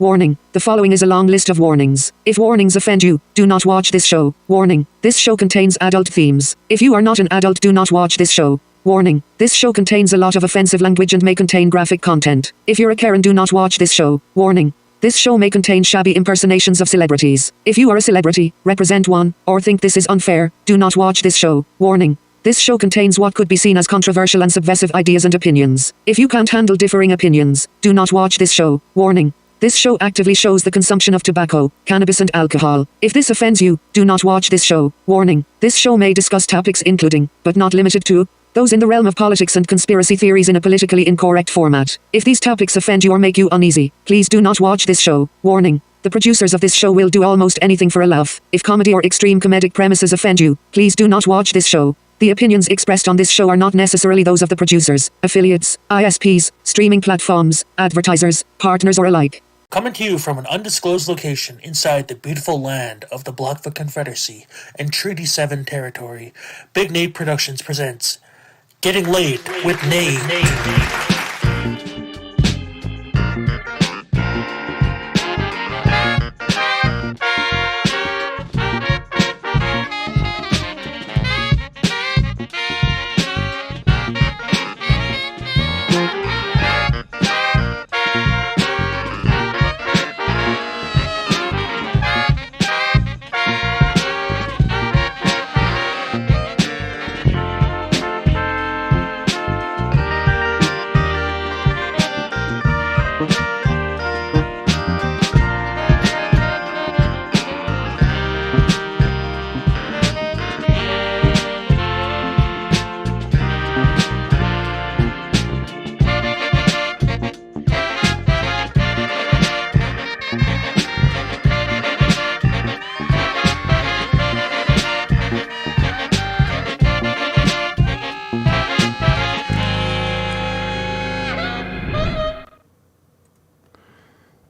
Warning, the following is a long list of warnings. If warnings offend you, do not watch this show. Warning, this show contains adult themes. If you are not an adult, do not watch this show. Warning, this show contains a lot of offensive language and may contain graphic content. If you're a Karen, do not watch this show. Warning, this show may contain shabby impersonations of celebrities. If you are a celebrity, represent one, or think this is unfair, do not watch this show. Warning, this show contains what could be seen as controversial and subversive ideas and opinions. If you can't handle differing opinions, do not watch this show. Warning, this show actively shows the consumption of tobacco, cannabis and alcohol. If this offends you, do not watch this show. Warning, this show may discuss topics including, but not limited to, those in the realm of politics and conspiracy theories in a politically incorrect format. If these topics offend you or make you uneasy, please do not watch this show. Warning, the producers of this show will do almost anything for a laugh. If comedy or extreme comedic premises offend you, please do not watch this show. The opinions expressed on this show are not necessarily those of the producers, affiliates, ISPs, streaming platforms, advertisers, partners or alike. Coming to you from an undisclosed location inside the beautiful land of the Blackfoot Confederacy and Treaty 7 territory, Big Nate Productions presents Getting Laid with Nate.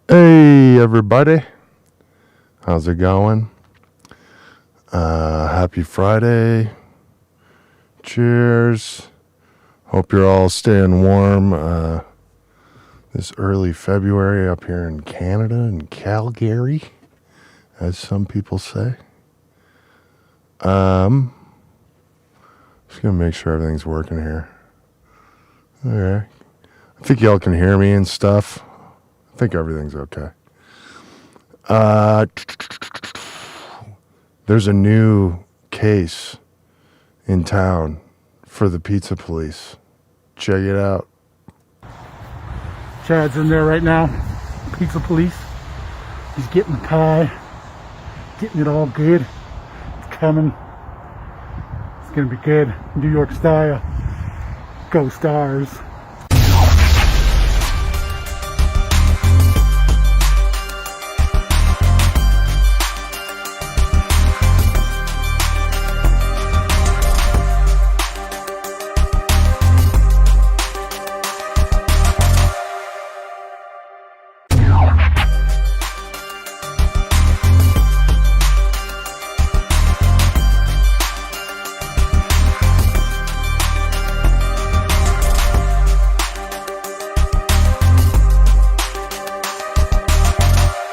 Hey everybody, how's it going? Happy Friday. Cheers. Hope you're all staying warm this early February up here in Canada, in Calgary, as some people say. Just gonna make sure everything's working here. Alright. I think y'all can hear me and stuff. I think everything's okay. There's a new case in town for the pizza police. Check it out. Chad's in there right now. Pizza police. He's getting the pie. Getting it all good. It's coming. It's gonna be good. New York style. Go Stars.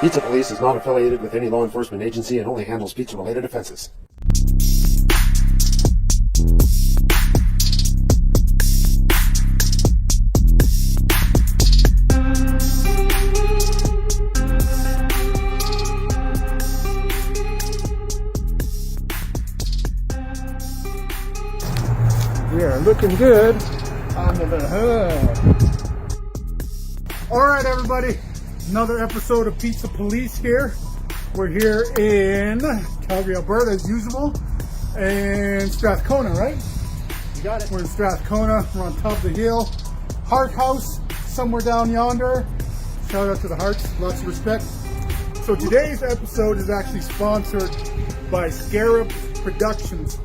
Pizza Police is not affiliated with any law enforcement agency and only handles pizza-related offenses. We are looking good under the hood. Alright everybody, another episode of Pizza Police here. We're here in Calgary, Alberta as usual, and Strathcona, right? You got it. We're in Strathcona, we're on top of the hill. Heart House, somewhere down yonder. Shout out to the Hearts, lots of respect. So today's episode is actually sponsored by Scarab Productions.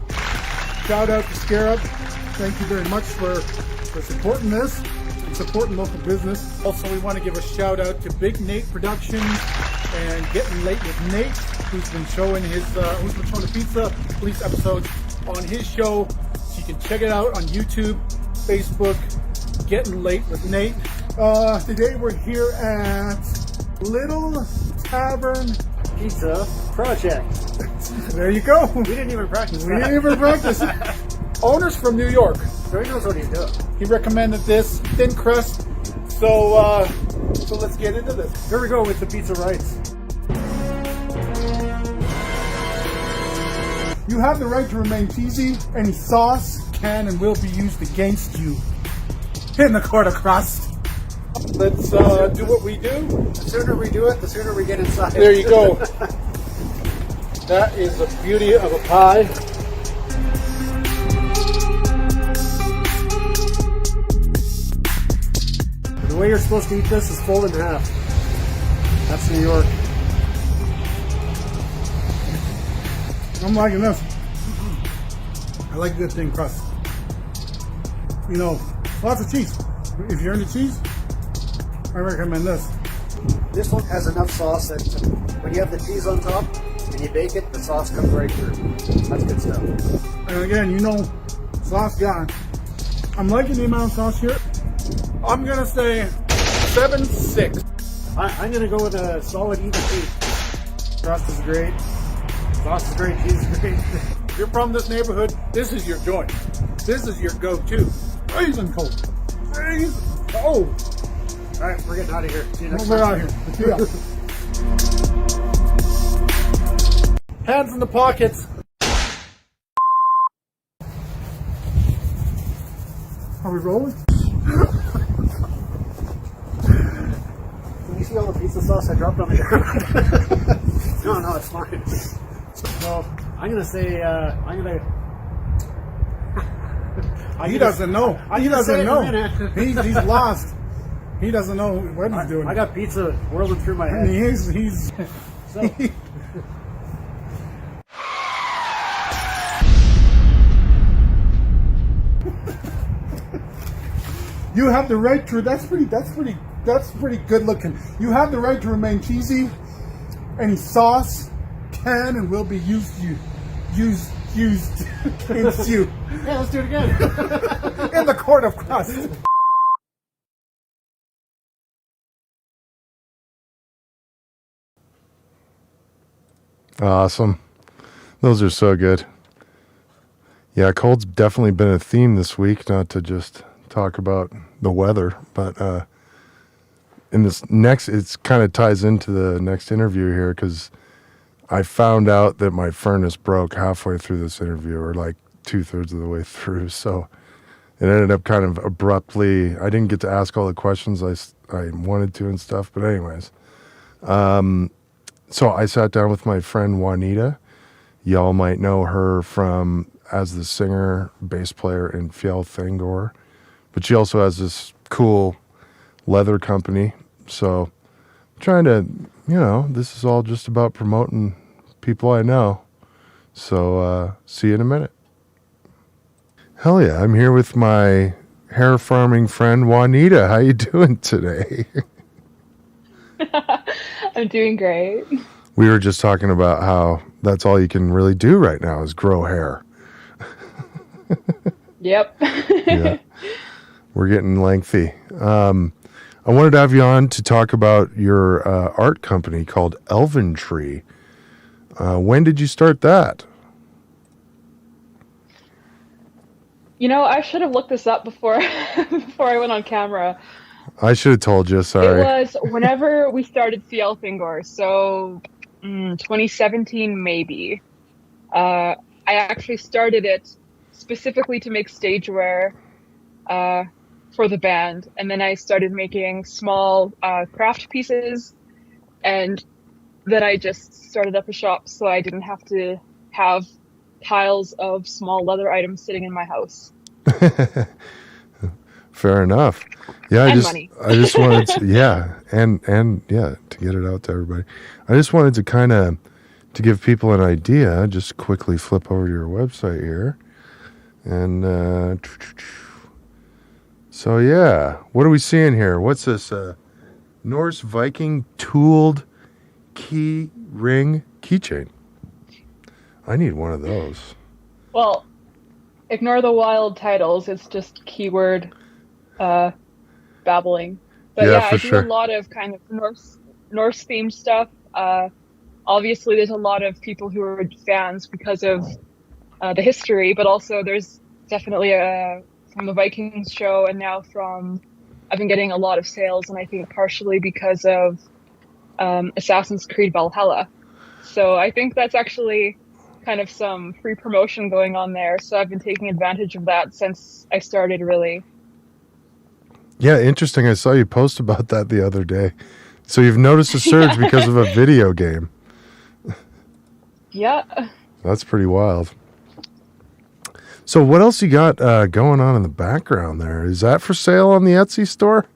Shout out to Scarab. Thank you very much for supporting this and supporting local business. Also, we want to give a shout out to Big Nate Productions and Getting Late with Nate, who's been showing the Pizza Police episodes on his show. So you can check it out on YouTube, Facebook, Getting Late with Nate. Today we're here at Little Tavern Pizza project. There you go. We didn't even practice We that. didn't even practice. Owner's from New York. So he knows what he's doing. He recommended this thin crust. So let's get into this. Here we go with the pizza rights. You have the right to remain cheesy. Any sauce can and will be used against you in the court of crust. Let's do what we do. The sooner we do it, the sooner we get inside. There you go. That is the beauty of a pie. The way you're supposed to eat this is fold in half. That's New York. I'm liking this. I like good thin crust. You know, lots of cheese. If you're into cheese, I recommend this. This one has enough sauce that when you have the cheese on top and you bake it, the sauce comes right through. That's good stuff. And again, you know, sauce guy. I'm liking the amount of sauce here. I'm gonna say 7-6. I'm going to go with a solid even cheese. Crust is great. Sauce is great, cheese is great. If you're from this neighborhood, this is your joint. This is your go-to. Raisin cold. Raisin. Oh, All right, we're getting out of here. See you next we're time. out here. Yeah. Hands in the pockets. Are we rolling? Can you see all the pizza sauce I dropped on the ground? No, it's fine. So I'm gonna say He doesn't know. He doesn't know. He's He's lost. He doesn't know what he's doing. I got pizza whirling through my And head. he's So, You have the right to. That's pretty good looking. You have the right to remain cheesy. Any sauce can and will be used against you yeah, let's do it again. in the court of crust. Awesome. Those are so good. Yeah, cold's definitely been a theme this week, not to just talk about the weather, but in this next, it's kind of ties into the next interview here because I found out that my furnace broke halfway through this interview, or like 2/3 of the way through. So it ended up kind of abruptly. I didn't get to ask all the questions I wanted to and stuff. But anyways, so I sat down with my friend Juanita. Y'all might know her from as the singer, bass player in Fjell Thangor, but she also has this cool leather company. So trying to, this is all just about promoting people I know. So see you in a minute. Hell yeah, I'm here with my hair farming friend Juanita. How you doing today? I'm doing great. We were just talking about how that's all you can really do right now is grow hair. Yep. Yeah, we're getting lengthy. I wanted to have you on to talk about your art company called ElvintreeArt. When did you start that? I should have looked this up before before I went on camera. I should have told you, sorry. It was whenever we started CL Fingor, so 2017 maybe. I actually started it specifically to make stage wear for the band, and then I started making small craft pieces, and then I just started up a shop so I didn't have to have piles of small leather items sitting in my house. Fair enough. Yeah, And money. I just wanted to, yeah, and yeah, to get it out to everybody. I just wanted to kind of to give people an idea. Just quickly flip over to your website here, and so yeah, what are we seeing here? What's this? Norse Viking tooled key ring keychain. I need one of those. Well, ignore the wild titles. It's just keyword babbling. But Yeah, yeah, for I do sure. a lot of kind of Norse themed stuff. Obviously, there's a lot of people who are fans because of the history, but also there's definitely from the Vikings show, and now I've been getting a lot of sales, and I think partially because of Assassin's Creed Valhalla. So I think that's actually kind of some free promotion going on there. So I've been taking advantage of that since I started, really. Yeah, interesting. I saw you post about that the other day. So you've noticed a surge because of a video game. Yeah. That's pretty wild. So what else you got going on in the background there? Is that for sale on the Etsy store?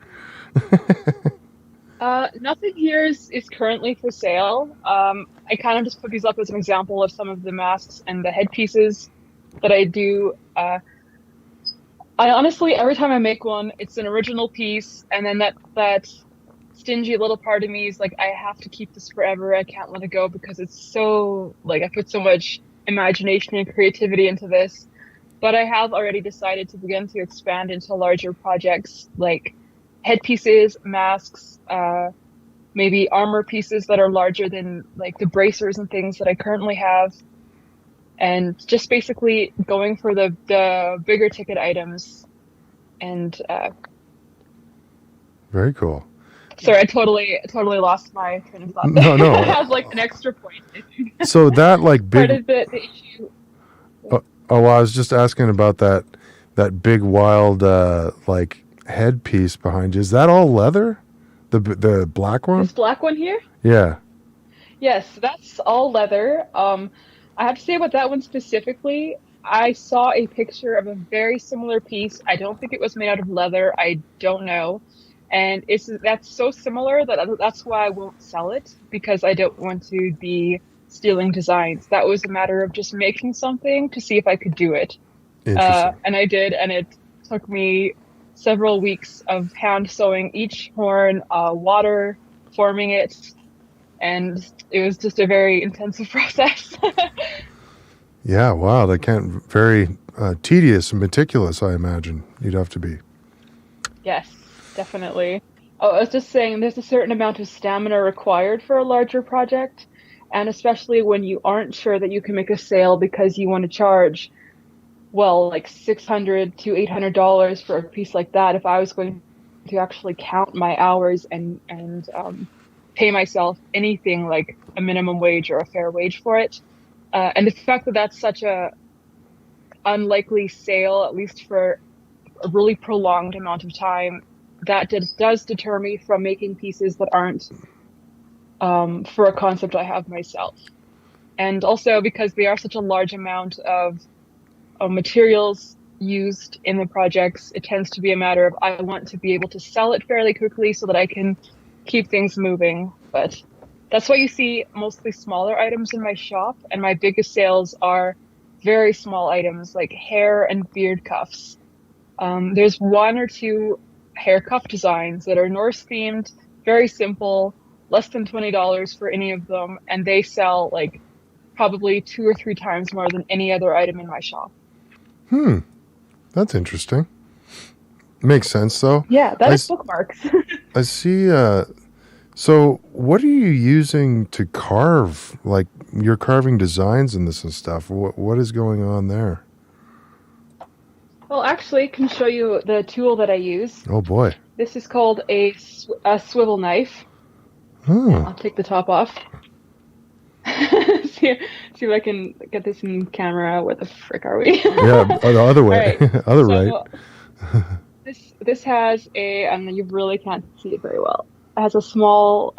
Nothing here is currently for sale. I kind of just put these up as an example of some of the masks and the headpieces that I do. I honestly, every time I make one, it's an original piece, and then that stingy little part of me is like, I have to keep this forever. I can't let it go because it's so, like, I put so much imagination and creativity into this. But I have already decided to begin to expand into larger projects like headpieces, masks, maybe armor pieces that are larger than like the bracers and things that I currently have. And just basically going for the bigger ticket items. And very cool. Sorry, I totally lost my train of thought. No. It has like an extra point, I think. So that like big. Part of the issue. Oh, well, I was just asking about that big wild like headpiece behind you. Is that all leather? The black one? This black one here? Yeah. Yes, that's all leather. I have to say about that one specifically, I saw a picture of a very similar piece. I don't think it was made out of leather. I don't know. And that's so similar that's why I won't sell it, because I don't want to be stealing designs. That was a matter of just making something to see if I could do it. And I did, and it took me several weeks of hand sewing each horn, water, forming it, and it was just a very intensive process. Yeah, wow, that can't very tedious and meticulous, I imagine you'd have to be. Yes, definitely. Oh, I was just saying, there's a certain amount of stamina required for a larger project, and especially when you aren't sure that you can make a sale because you want to charge, well, like $600 to $800 for a piece like that. If I was going to actually count my hours and pay myself anything like a minimum wage or a fair wage for it, and the fact that that's such a unlikely sale, at least for a really prolonged amount of time, that does deter me from making pieces that aren't for a concept I have myself. And also because they are such a large amount of materials used in the projects, it tends to be a matter of I want to be able to sell it fairly quickly so that I can keep things moving. But that's why you see mostly smaller items in my shop, and my biggest sales are very small items like hair and beard cuffs. There's one or two hair cuff designs that are Norse themed, very simple, less than $20 for any of them, and they sell like probably 2 or 3 times more than any other item in my shop. That's interesting. Makes sense, though. Yeah, that is bookmarks. I see. So what are you using to carve? Like, you're carving designs in this and stuff. What is going on there? Well, actually, I can show you the tool that I use. Oh, boy. This is called a swivel knife. I'll take the top off. see if I can get this in camera. Where the frick are we? Yeah, the other way. Right. Other So, right. This has and you really can't see it very well. It has a small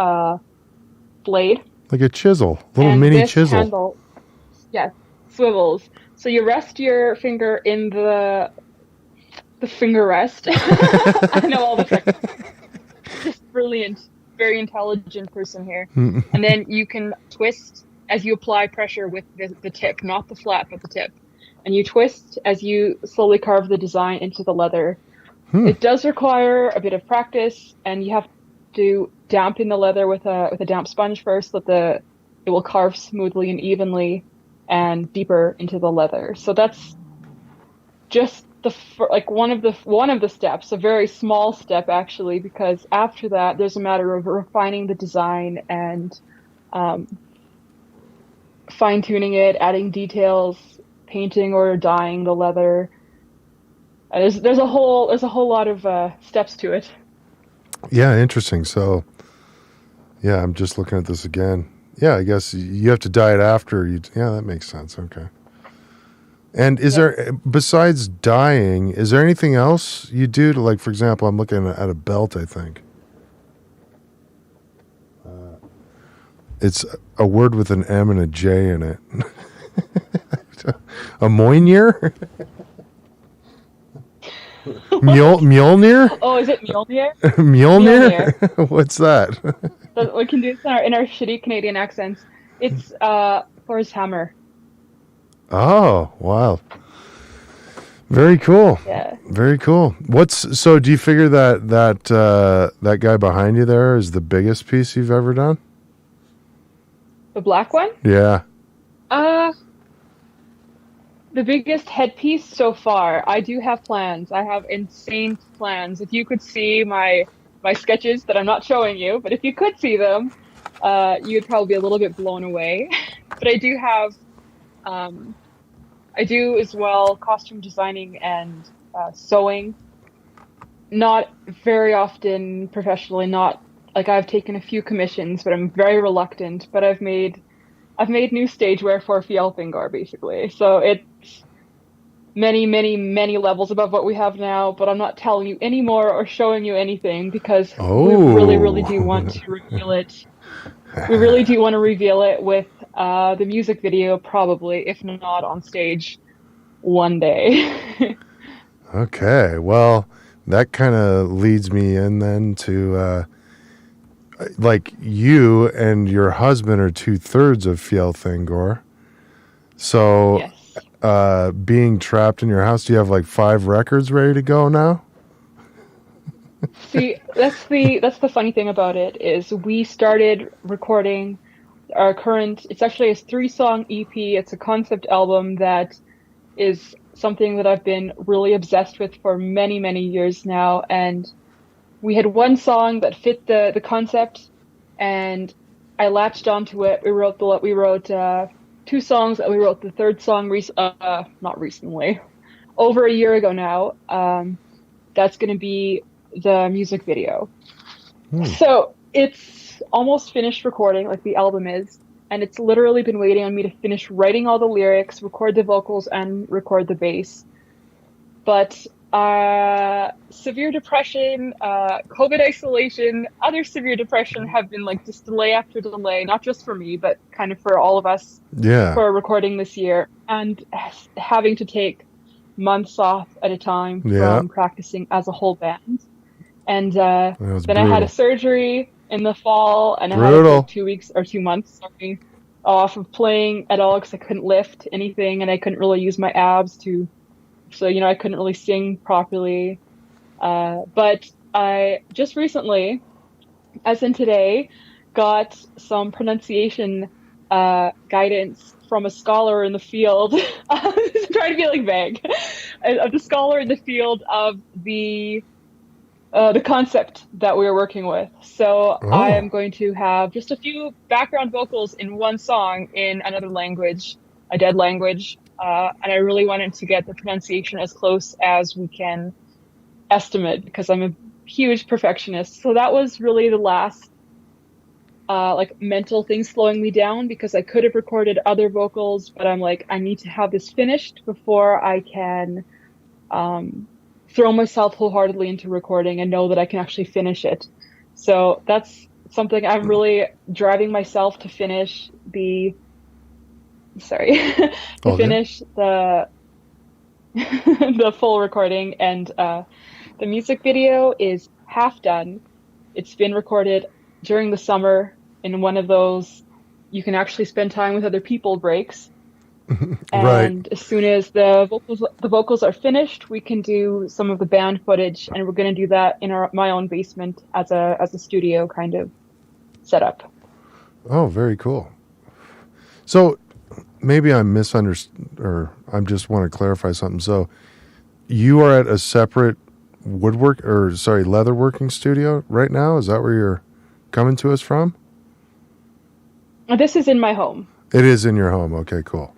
blade. Like a chisel. Little and mini this chisel. Handle, yeah, swivels. So you rest your finger in the finger rest. I know all the tricks. Just brilliant. Very intelligent person here. And then you can twist as you apply pressure with the tip, not the flat, but the tip. And you twist as you slowly carve the design into the leather. It does require a bit of practice, and you have to dampen the leather with a damp sponge first so that it will carve smoothly and evenly and deeper into the leather. So that's just like one of the steps, a very small step actually, because after that there's a matter of refining the design and fine tuning it, adding details, painting or dyeing the leather. There's a whole lot of steps to it. Yeah, interesting. So, yeah, I'm just looking at this again. Yeah, I guess you have to dye it after you. Yeah, that makes sense. Okay. And is there, besides dyeing, is there anything else you do to, like, for example, I'm looking at a belt, I think. It's a word with an M and a J in it. A Moinier? Mjolnir? Oh, is it Mjolnir? Mjolnir? What's that? We can do this in our shitty Canadian accents. It's Thor's hammer. Oh, wow. Very cool. Yeah. Very cool. So do you figure that guy behind you there is the biggest piece you've ever done? The black one? Yeah. The biggest headpiece so far. I do have plans. I have insane plans. If you could see my sketches that I'm not showing you, but if you could see them, you'd probably be a little bit blown away. But I do have, I do as well costume designing and sewing. Not very often professionally, not like I've taken a few commissions, but I'm very reluctant. But I've made new stageware for Fjelfingor, basically. So it's many, many, many levels above what we have now, but I'm not telling you any more or showing you anything because we really, really do want to reveal it. We really do want to reveal it with the music video, probably, if not on stage, one day. Okay. Well, that kind of leads me in then to... like you and your husband are 2/3 of Fjelfingor. So, Yes. Being trapped in your house, do you have like 5 records ready to go now? See, that's the funny thing about it is we started recording our current. It's actually a 3-song EP. It's a concept album that is something that I've been really obsessed with for many, many years now, and we had one song that fit the concept, and I latched onto it. We wrote 2 songs, and we wrote the 3rd song not recently, over a year ago now. That's going to be the music video. So it's almost finished recording, like the album is, and it's literally been waiting on me to finish writing all the lyrics, record the vocals, and record the bass. But severe depression, COVID isolation, other severe depression have been like just delay after delay, not just for me, but kind of for all of us for recording this year, and having to take months off at a time from practicing as a whole band. And then I had a surgery in the fall, and I had to take 2 weeks or 2 months off of playing at all because I couldn't lift anything and I couldn't really use my abs to. So, I couldn't really sing properly. But I just recently, as in today, got some pronunciation guidance from a scholar in the field. I'm trying to be like vague. Of the scholar in the field of the concept that we were working with. So I am going to have just a few background vocals in one song in another language, a dead language. And I really wanted to get the pronunciation as close as we can estimate because I'm a huge perfectionist. So that was really the last mental thing slowing me down because I could have recorded other vocals, but I'm like, I need to have this finished before I can throw myself wholeheartedly into recording and know that I can actually finish it. So that's something I'm really driving myself to finish finish the full recording, and the music video is half done. It's been recorded during the summer in one of those you can actually spend time with other people breaks. And as soon as the vocals are finished, we can do some of the band footage, and we're going to do that in my own basement as a studio kind of setup. Oh, very cool. So maybe I misunderstood, or I just want to clarify something. So you are at a separate leatherworking studio right now? Is that where you're coming to us from? This is in my home. It is in your home. Okay, cool.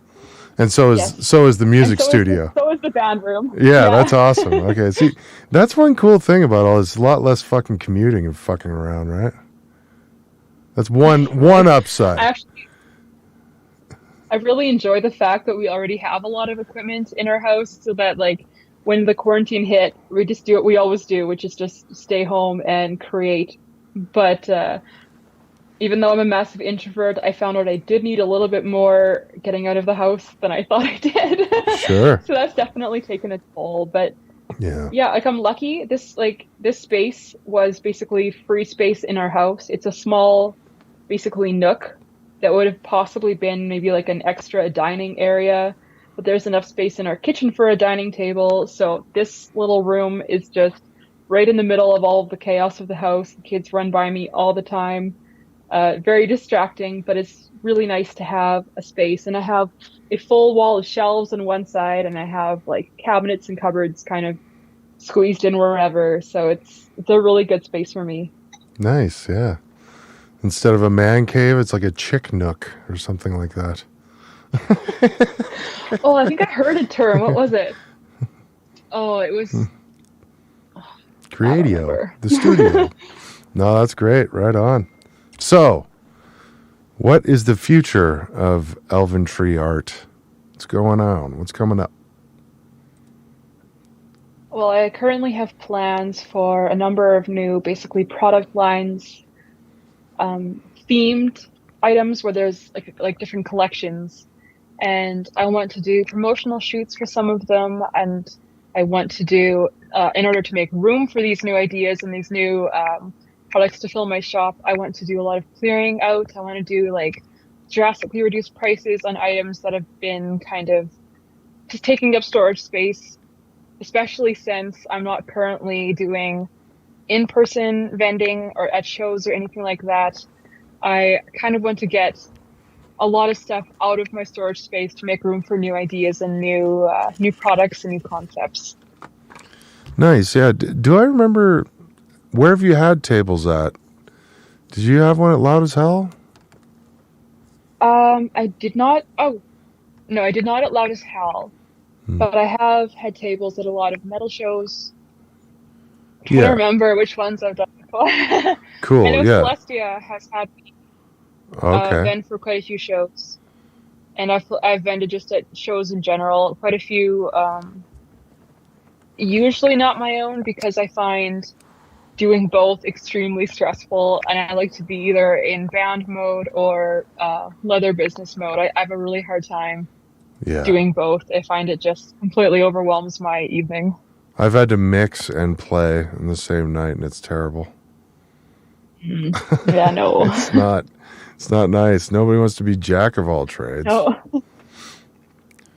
And so is Yes. so is the music And studio. So is the band room. Yeah, that's awesome. Okay, see, that's one cool thing about all this. A lot less fucking commuting and fucking around, right? That's one upside. I really enjoy the fact that we already have a lot of equipment in our house, so that like when the quarantine hit, we just do what we always do, which is just stay home and create. But even though I'm a massive introvert, I found out I did need a little bit more getting out of the house than I thought I did. Sure. So that's definitely taken a toll. But Yeah, like I'm lucky. This space was basically free space in our house. It's a small, basically nook that would have possibly been maybe like an extra dining area, but there's enough space in our kitchen for a dining table. So this little room is just right in the middle of all of the chaos of the house. The kids run by me all the time. Very distracting, but it's really nice to have a space. And I have a full wall of shelves on one side, and I have like cabinets and cupboards kind of squeezed in wherever. So it's a really good space for me. nice. Yeah. Instead of a man cave, it's like a chick nook or something like that. Oh, I think I heard a term. What was it? Oh, it was Creatio, the studio. No, that's great. Right on. So, what is the future of ElvintreeArt? What's going on? What's coming up? Well, I currently have plans for a number of new, basically product lines, themed items where there's like different collections, and I want to do promotional shoots for some of them, and I want to do in order to make room for these new ideas and these new products to fill my shop. I want to do a lot of clearing out. I want to do like drastically reduced prices on items that have been kind of just taking up storage space, especially since I'm not currently doing in-person vending or at shows or anything like that. I kind of want to get a lot of stuff out of my storage space to make room for new ideas and new products and new concepts. Nice. Yeah. Do I remember, where have you had tables at? Did you have one at Loud as Hell? I did not. Oh, no, I did not at Loud as Hell. But I have had tables at a lot of metal shows. I can't remember which ones I've done before. Cool. I know Yeah. Celestia has had Okay. vend for quite a few shows, and I've vended just at shows in general. Quite a few, usually not my own, because I find doing both extremely stressful, and I like to be either in band mode or leather business mode. I have a really hard time doing both. I find it just completely overwhelms my evening. I've had to mix and play in the same night, and it's terrible. Yeah, no. It's not nice. Nobody wants to be jack of all trades. No.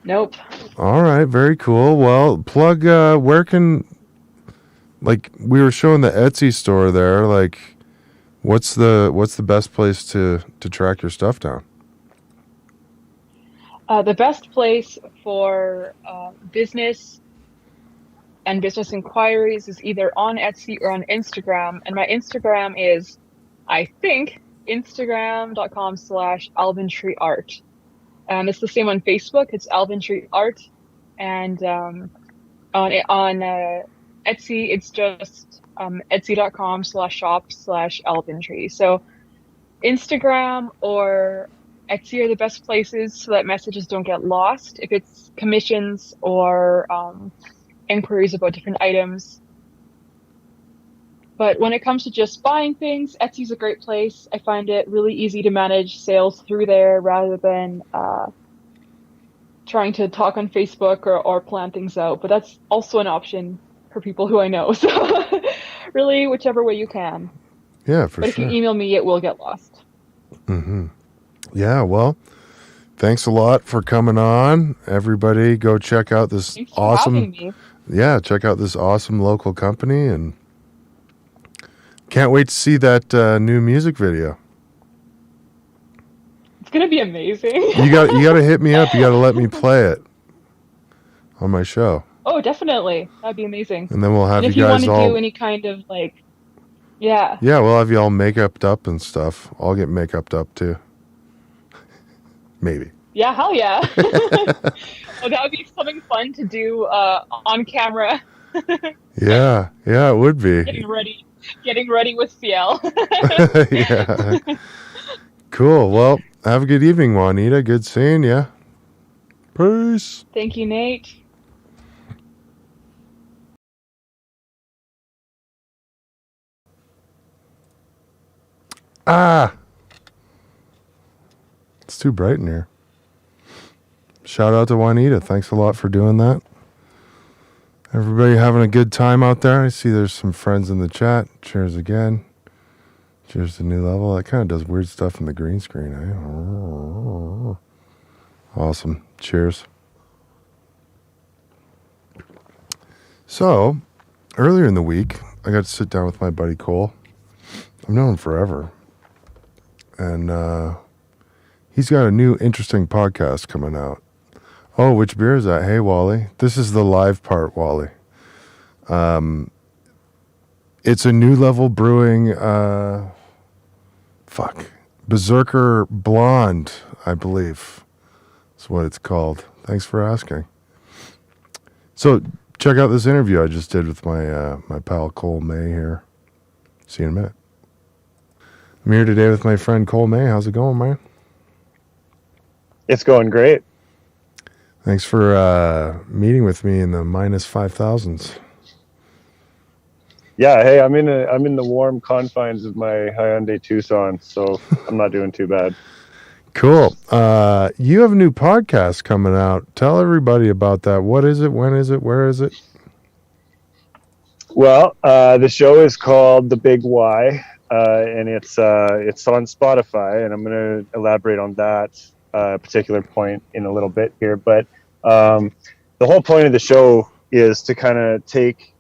Nope. All right, very cool. Well, plug, where can, like, we were showing the Etsy store there, like, what's the best place to track your stuff down? The best place for business and business inquiries is either on Etsy or on Instagram. And my Instagram is, I think, instagram.com/ElvintreeArt. It's the same on Facebook. It's ElvintreeArt. And on Etsy, it's just etsy.com/shop/Elvintree. So Instagram or Etsy are the best places so that messages don't get lost if it's commissions or inquiries about different items. But when it comes to just buying things, Etsy's a great place. I find it really easy to manage sales through there rather than trying to talk on Facebook or plan things out. But that's also an option for people who I know. So really, whichever way you can. Yeah, for But sure. if you email me, it will get lost. Mm-hmm. Yeah, well, thanks a lot for coming on. Everybody go check out this Thanks for having me. Yeah, check out this awesome local company, and can't wait to see that new music video. It's gonna be amazing. You got to hit me up. You got to let me play it on my show. Oh, definitely. That'd be amazing. And then we'll have And you if you want guys to all. do any kind of like, yeah. Yeah, we'll have you all make-upped up and stuff. I'll get make-upped up too. Maybe. Yeah, hell yeah. Oh, that would be something fun to do on camera. Yeah, it would be. Getting ready with Fiel. Yeah. Cool. Well, have a good evening, Juanita. Good seeing you. Peace. Thank you, Nate. It's too bright in here. Shout out to Juanita. Thanks a lot for doing that. Everybody having a good time out there. I see there's some friends in the chat. Cheers again. Cheers to new level. That kind of does weird stuff in the green screen. Awesome. Cheers. So, earlier in the week, I got to sit down with my buddy Cole. I've known him forever. And he's got a new interesting podcast coming out. Oh, which beer is that? Hey, Wally. This is the live part, Wally. It's a New Level Brewing, Berserker Blonde, I believe. That's what it's called. Thanks for asking. So, check out this interview I just did with my pal Cole May here. See you in a minute. I'm here today with my friend Cole May. How's it going, man? It's going great. Thanks for meeting with me in the minus 5,000s. Yeah, hey, I'm in the warm confines of my Hyundai Tucson, so I'm not doing too bad. Cool. You have a new podcast coming out. Tell everybody about that. What is it? When is it? Where is it? Well, the show is called The Big Why, and it's on Spotify, and I'm going to elaborate on that particular point in a little bit here. But the whole point of the show is to kind of take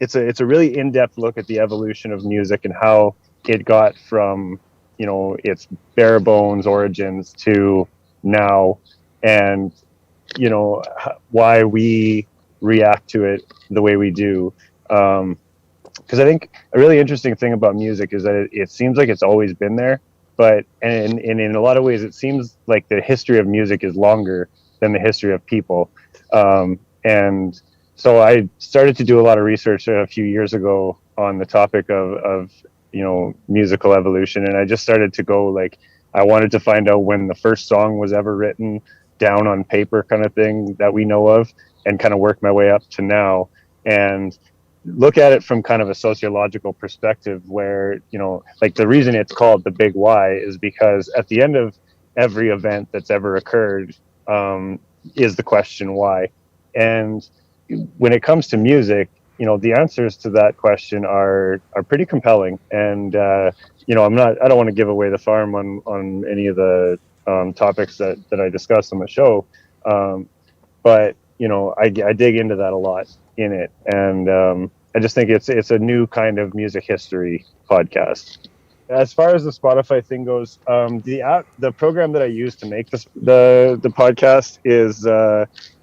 it's a really in-depth look at the evolution of music and how it got from its bare bones origins to now, and why we react to it the way we do. Because I think a really interesting thing about music is that it seems like it's always been there, but and in a lot of ways it seems like the history of music is longer than the history of people. And so I started to do a lot of research a few years ago on the topic of musical evolution, and I just started to go like, I wanted to find out when the first song was ever written down on paper, kind of thing that we know of, and kind of work my way up to now, and look at it from kind of a sociological perspective where, like the reason it's called The Big Why is because at the end of every event that's ever occurred is the question why. And when it comes to music, the answers to that question are pretty compelling. And, I don't want to give away the farm on any of the topics that I discuss on the show. But, I dig into that a lot in it. And I just think it's a new kind of music history podcast. As far as the Spotify thing goes, the program that I use to make the podcast is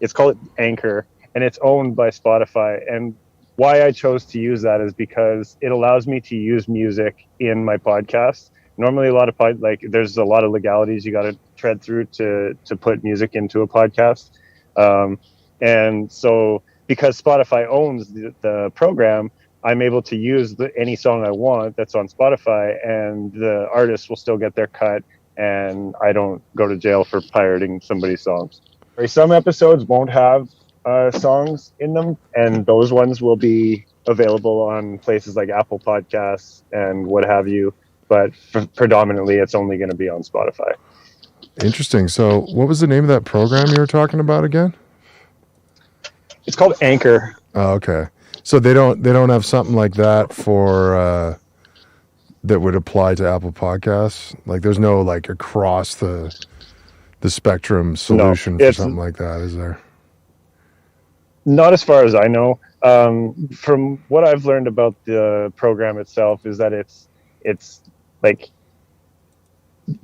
it's called Anchor, and it's owned by Spotify. And why I chose to use that is because it allows me to use music in my podcast. Normally, there's a lot of legalities you got to tread through to put music into a podcast, and so because Spotify owns the program, I'm able to use any song I want that's on Spotify, and the artist will still get their cut, and I don't go to jail for pirating somebody's songs. Some episodes won't have songs in them, and those ones will be available on places like Apple Podcasts and what have you, but predominantly it's only going to be on Spotify. Interesting. So what was the name of that program you were talking about again? It's called Anchor. Oh, okay. So they don't have something like that for that would apply to Apple Podcasts? Like there's no like across the spectrum solution for something like that, is there? Not as far as I know. From what I've learned about the program itself is that it's like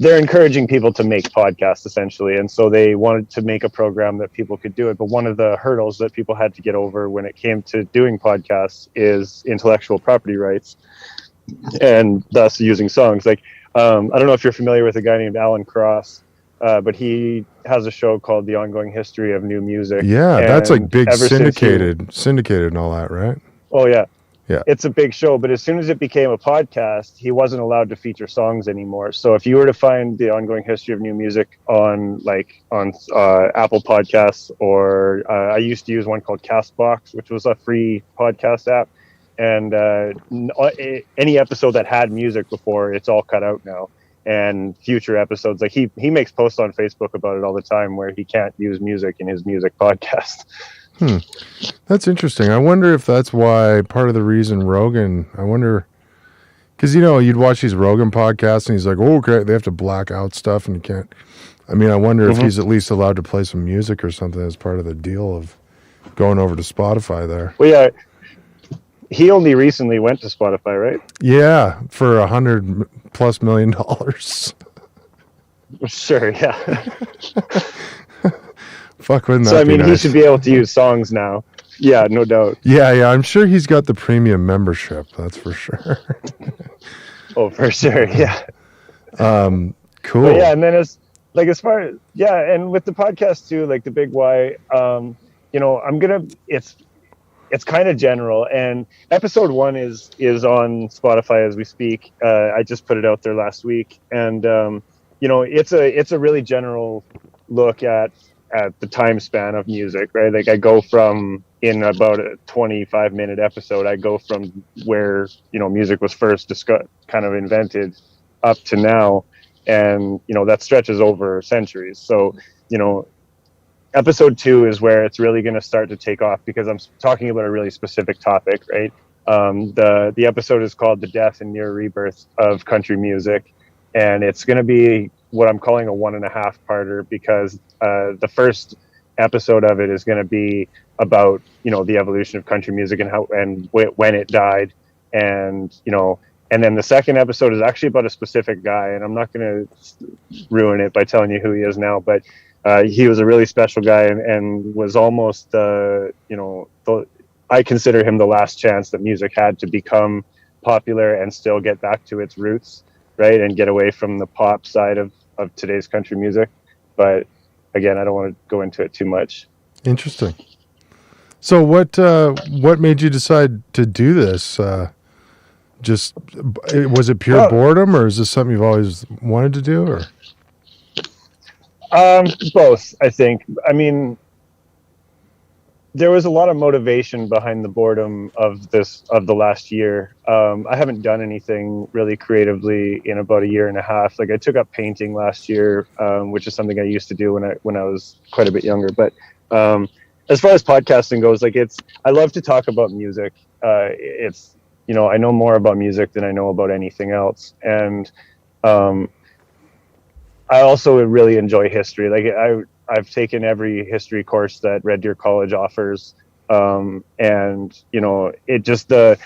they're encouraging people to make podcasts essentially, and so they wanted to make a program that people could do it. But one of the hurdles that people had to get over when it came to doing podcasts is intellectual property rights, and thus using songs. Like I don't know if you're familiar with a guy named Alan Cross, but he has a show called The Ongoing History of New Music. Yeah, that's like big ever since syndicated and all that, right? Oh yeah. Yeah. It's a big show, but as soon as it became a podcast, he wasn't allowed to feature songs anymore. So if you were to find The Ongoing History of New Music on Apple Podcasts, or I used to use one called Castbox, which was a free podcast app, and any episode that had music before, it's all cut out now. And future episodes, like he makes posts on Facebook about it all the time, where he can't use music in his music podcast. That's interesting. I wonder if that's why, part of the reason Rogan, I wonder, because, you know, you'd watch these Rogan podcasts and he's like, oh, okay, they have to black out stuff and you can't. I mean, I wonder if he's at least allowed to play some music or something as part of the deal of going over to Spotify there. Well, yeah, he only recently went to Spotify, right? Yeah, for $100+ million. Sure, yeah. Fuck, wouldn't that So, I be mean, nice? he should be able to use songs now. Yeah, no doubt. Yeah, I'm sure he's got the premium membership. That's for sure. Oh, for sure, yeah. Cool. But yeah, and then as far as, yeah, and with the podcast too, like the Big Y, you know, it's kind of general, and episode 1 is on Spotify as we speak. I just put it out there last week, and you know, it's a really general look at the time span of music, right? Like I go from, in about a 25-minute episode, I go from where, you know, music was first kind of invented up to now, and you know, that stretches over centuries. So, you know, episode 2 is where it's really going to start to take off, because I'm talking about a really specific topic, right? The episode is called The Death and Near Rebirth of Country Music, and it's going to be what I'm calling a 1.5-parter, because the first episode of it is going to be about, you know, the evolution of country music and how and when it died, and you know, and then the second episode is actually about a specific guy, and I'm not going to ruin it by telling you who he is now, but he was a really special guy, and was almost you know, I consider him the last chance that music had to become popular and still get back to its roots, right, and get away from the pop side of today's country music. But again, I don't want to go into it too much. Interesting. So what made you decide to do this? Just, was it pure boredom, or is this something you've always wanted to do, or? Both, I think. I mean, there was a lot of motivation behind the boredom of the last year. I haven't done anything really creatively in about 1.5 years. Like I took up painting last year, which is something I used to do when I was quite a bit younger. But as far as podcasting goes, like I love to talk about music. It's, you know, I know more about music than I know about anything else, and I also really enjoy history. Like I've taken every history course that Red Deer College offers, and you know, it just the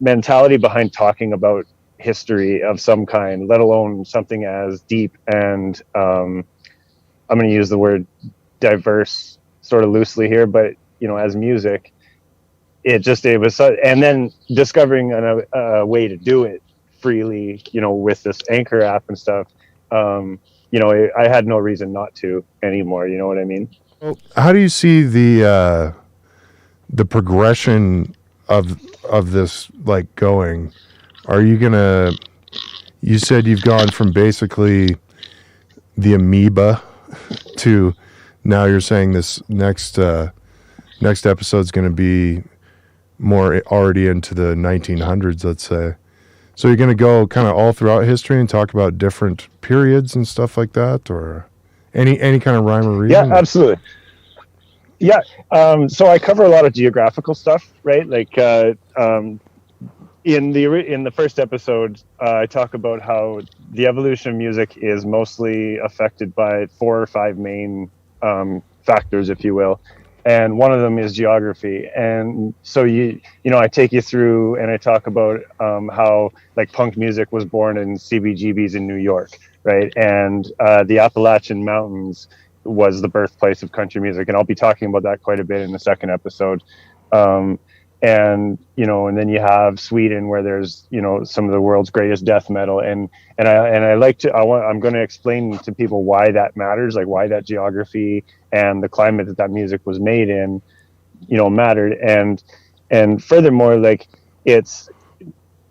mentality behind talking about history of some kind, let alone something as deep and I'm going to use the word diverse sort of loosely here, but you know, as music, it was, and then discovering a way to do it freely, you know, with this Anchor app and stuff. You know, I had no reason not to anymore. You know what I mean? How do you see the progression of this like going? Are you gonna? You said you've gone from basically the amoeba to now you're saying this next episode is going to be more already into the 1900s, let's say. So you're going to go kind of all throughout history and talk about different periods and stuff like that, or any kind of rhyme or reason? Yeah, absolutely. Yeah. So I cover a lot of geographical stuff, right? Like in the first episode, I talk about how the evolution of music is mostly affected by 4 or 5 main factors, if you will. And one of them is geography. And so you know, I take you through and I talk about how like punk music was born in CBGBs in New York, right? And the Appalachian Mountains was the birthplace of country music, and I'll be talking about that quite a bit in the second episode. And and then you have Sweden, where there's some of the world's greatest death metal, and I'm going to explain to people why that matters, like why that geography and the climate that music was made in mattered. And furthermore, like, it's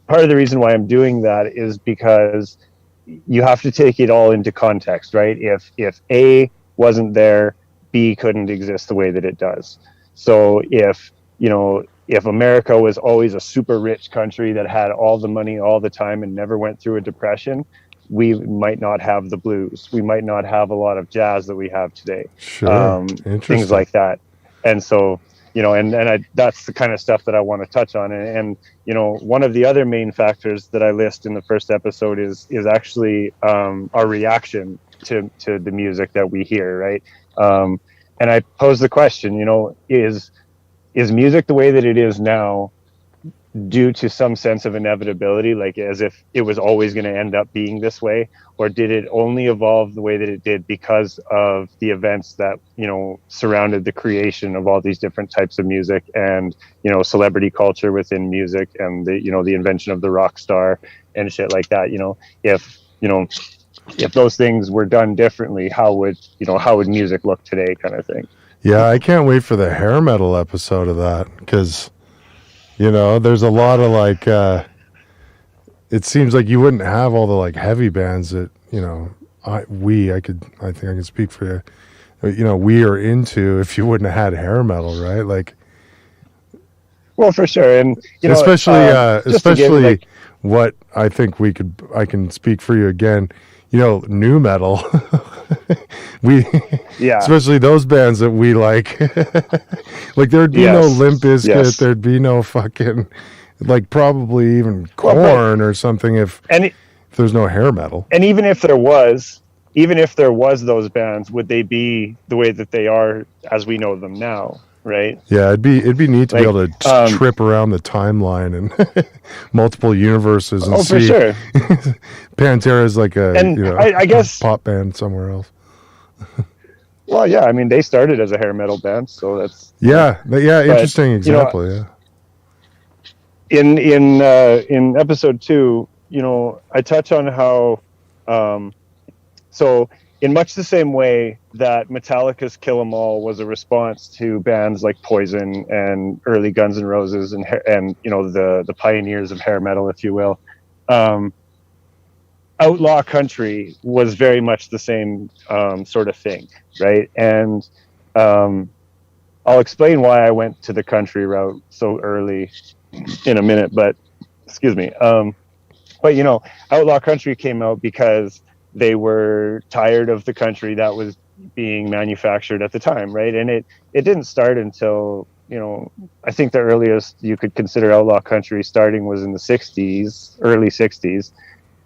part of the reason why I'm doing that is because you have to take it all into context, right? If A wasn't there, B couldn't exist the way that it does. So if America was always a super rich country that had all the money all the time and never went through a depression, we might not have the blues. We might not have a lot of jazz that we have today. Sure. Things like that. And so, that's the kind of stuff that I want to touch on. And one of the other main factors that I list in the first episode is actually our reaction to the music that we hear, right? And I pose the question, is music the way that it is now due to some sense of inevitability, like as if it was always going to end up being this way, or did it only evolve the way that it did because of the events that surrounded the creation of all these different types of music and celebrity culture within music and the invention of the rock star and shit like that? If those things were done differently, how would music look today, kind of thing? Yeah, I can't wait for the hair metal episode of that, because there's a lot of like it seems like you wouldn't have all the like heavy bands that I think I can speak for you, we are into, if you wouldn't have had hair metal, right? Like, well, for sure. And especially what I think I can speak for you again, nu metal. Especially those bands that we like. Like, there'd be no Limp Bizkit, there'd be no fucking, like, probably even Korn or something if there's no hair metal. And even if there was those bands, would they be the way that they are as we know them now? Right. Yeah, it'd be neat to be able to trip around the timeline and multiple universes and see. For sure. Pantera's like I guess a pop band somewhere else. Well, yeah, I mean, they started as a hair metal band, so that's interesting example. In episode 2, I touch on how so in much the same way that Metallica's Kill 'Em All was a response to bands like Poison and early Guns N' Roses and the pioneers of hair metal, if you will, outlaw country was very much the same sort of thing, right? And I'll explain why I went to the country route so early in a minute, but excuse me. But outlaw country came out because they were tired of the country that was being manufactured at the time, right? And it didn't start until, I think the earliest you could consider outlaw country starting was in the 60s, early 60s,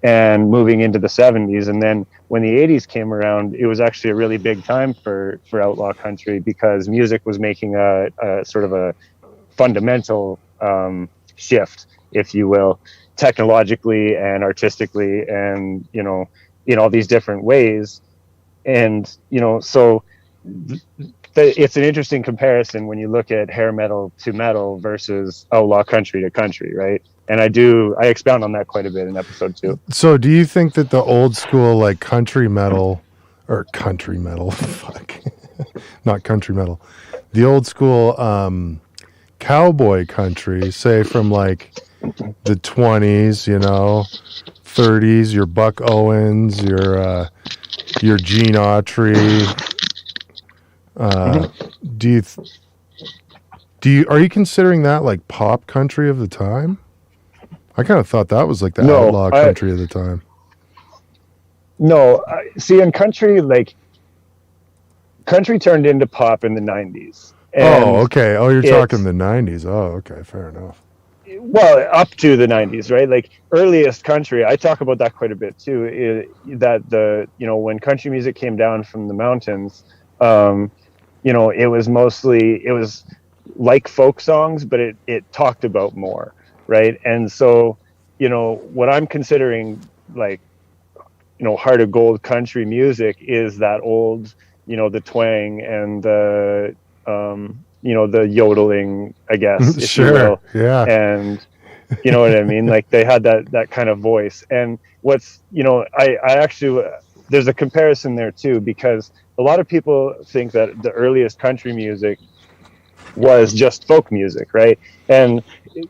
and moving into the 70s. And then when the 80s came around, it was actually a really big time for outlaw country, because music was making a sort of a fundamental shift, if you will, technologically and artistically, and in all these different ways. And so it's an interesting comparison when you look at hair metal to metal versus outlaw country to country, right? And I expound on that quite a bit in episode 2. So do you think that the old school, like, country metal, fuck, not country metal, the old school cowboy country, say from like the 20s, 30s, your Buck Owens, your Gene Autry, are you considering that like pop country of the time? I kind of thought that was like the outlaw country of the time. No, see, in country, like, country turned into pop in the 90s. Okay. Oh, you're talking the 90s. Oh, okay, fair enough. Well, up to the 90s, right? Like, earliest country, I talk about that quite a bit too, that when country music came down from the mountains, it was like folk songs, but it talked about more, right? And so, what I'm considering, like, heart of gold country music is that old, the twang and the the yodeling, I guess, if you Sure. will. Yeah. And you know what I mean? Like they had that kind of voice. And what's, I actually, there's a comparison there too, because a lot of people think that the earliest country music was just folk music, right? And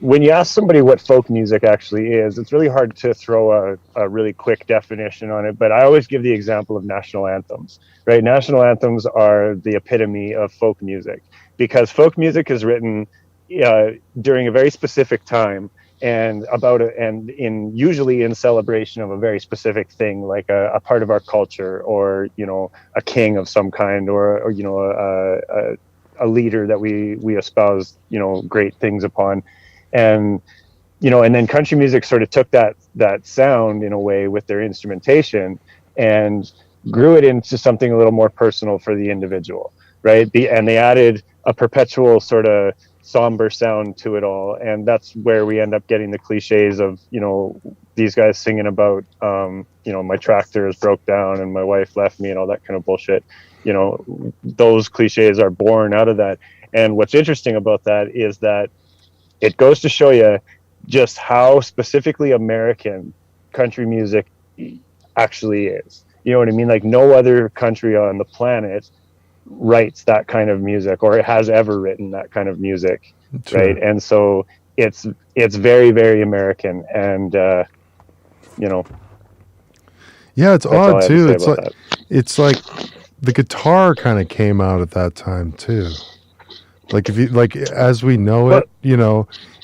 when you ask somebody what folk music actually is, it's really hard to throw a really quick definition on it. But I always give the example of national anthems, right? National anthems are the epitome of folk music, because folk music is written during a very specific time and usually in celebration of a very specific thing, like a part of our culture, or a king of some kind, or a leader that we espouse great things upon. And and then country music sort of took that sound in a way with their instrumentation and grew it into something a little more personal for the individual, right? And they added a perpetual sort of somber sound to it all, and that's where we end up getting the cliches of these guys singing about my tractor is broke down and my wife left me and all that kind of bullshit. Those cliches are born out of that. And what's interesting about that is that it goes to show you just how specifically American country music actually is. You know what I mean? Like no other country on the planet writes that kind of music, or has ever written that kind of music. Sure. Right? And so it's very, very American. And yeah, it's odd too. It's like the guitar kind of came out at that time too. Like if you as we know it,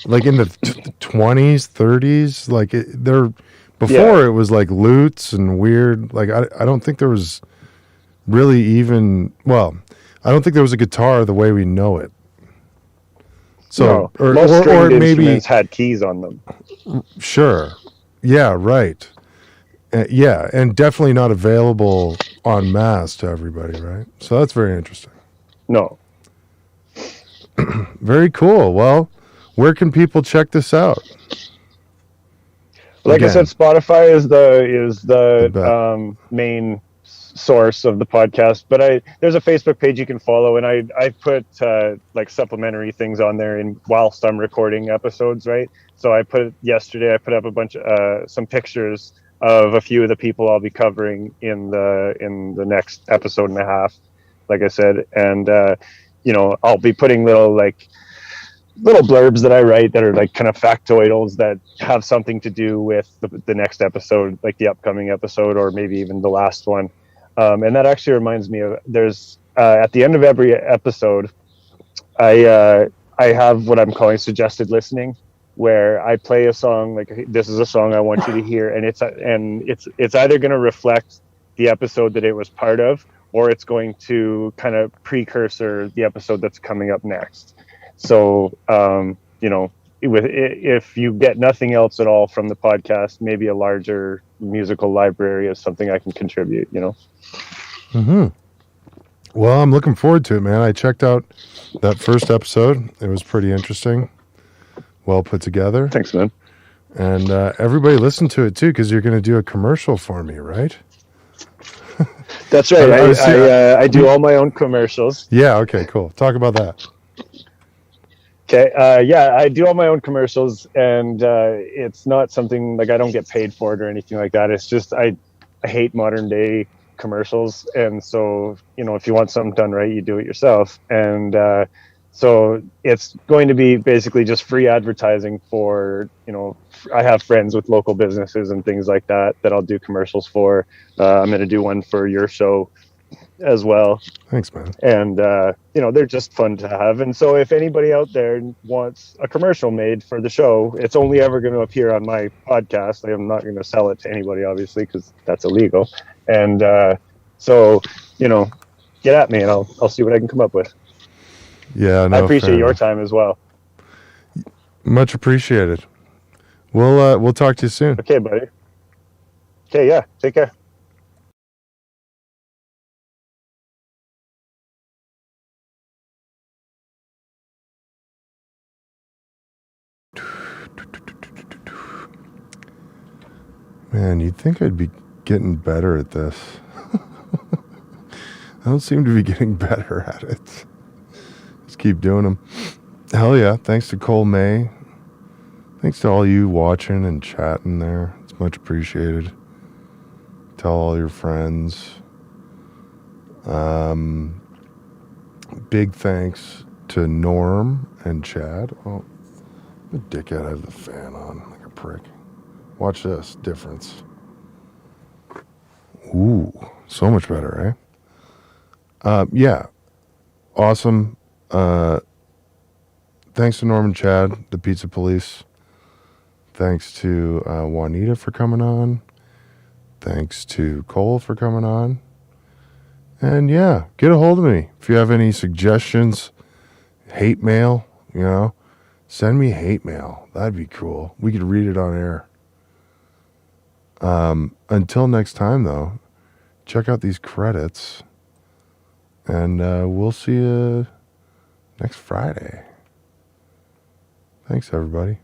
like in the 20s, 30s, like before it was like lutes and weird. Like I don't think there was really even, well, I don't think there was a guitar the way we know it. So no. Most stringed instruments had keys on them. Sure. Yeah, right. Yeah, and definitely not available en masse to everybody, right? So that's very interesting. No. Very cool. Well, where can people check this out? Like I said, Spotify is the main source of the podcast, but there's a Facebook page you can follow, and I put like supplementary things on there whilst I'm recording episodes, right? So yesterday I put up a bunch of some pictures of a few of the people I'll be covering in the next episode and a half, like I said. And I'll be putting little blurbs that I write that are like kind of factoidals that have something to do with the next episode, like the upcoming episode, or maybe even the last one. And that actually reminds me of, there's at the end of every episode, I have what I'm calling suggested listening, where I play a song, like this is a song I want you to hear, and it's either going to reflect the episode that it was part of, or it's going to kind of precursor the episode that's coming up next. So if you get nothing else at all from the podcast, maybe a larger musical library is something I can contribute. Mm-hmm. Well, I'm looking forward to it, man. I checked out that first episode. It was pretty interesting. Well put together. Thanks, man. And everybody listen to it too, because you're going to do a commercial for me, right? That's right. I do all my own commercials. Yeah. Okay. Cool. Talk about that. Okay. I do all my own commercials, and it's not something like I don't get paid for it or anything like that. It's just I hate modern day commercials, and so if you want something done right, you do it yourself. And so it's going to be basically just free advertising for, I have friends with local businesses and things like that I'll do commercials for. I'm going to do one for your show as well. Thanks, man. And, they're just fun to have. And so if anybody out there wants a commercial made for the show, it's only ever going to appear on my podcast. I'm not going to sell it to anybody, obviously, because that's illegal. And so, get at me and I'll see what I can come up with. Yeah, no, I appreciate your time as well. Much appreciated. We'll talk to you soon. Okay, buddy. Okay, yeah. Take care. Man, you'd think I'd be getting better at this. I don't seem to be getting better at it. Just keep doing them. Hell yeah. Thanks to Cole May. Thanks to all you watching and chatting there. It's much appreciated. Tell all your friends. Big thanks to Norm and Chad. Oh, the dickhead has the fan on like a prick. Watch this difference. Ooh, so much better, eh? Yeah. Awesome. Thanks to Norm and Chad, the Pizza Police. Thanks to Juanita for coming on. Thanks to Cole for coming on. And yeah, get a hold of me. If you have any suggestions, hate mail, send me hate mail. That'd be cool. We could read it on air. Until next time, though, check out these credits. And we'll see you next Friday. Thanks, everybody.